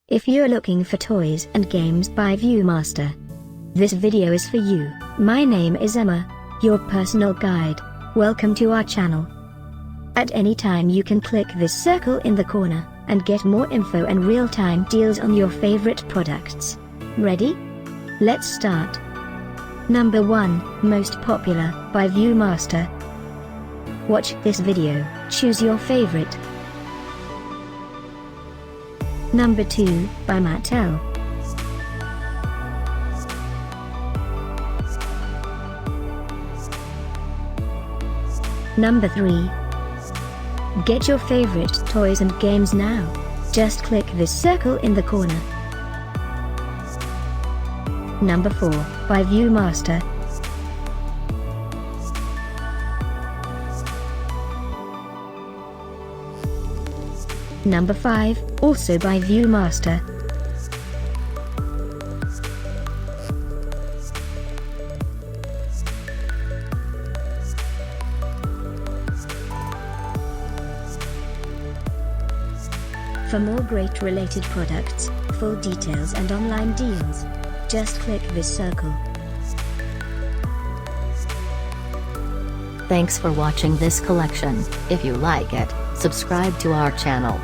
If you're looking for toys and games by ViewMaster, this video is for you. My name is Emma, your personal guide. Welcome to our channel. At any time you can click this circle in the corner, and get more info and real-time deals on your favorite products. Ready? Let's start. Number 1, Most Popular, by ViewMaster. Watch this video, choose your favorite. Number 2, by Mattel. Number 3. Get your favorite toys and games now. Just click this circle in the corner. Number 4, by ViewMaster. Number 5, also by ViewMaster. For more great related products, full details and online deals, just click this circle. Thanks for watching this collection. If you like it, subscribe to our channel.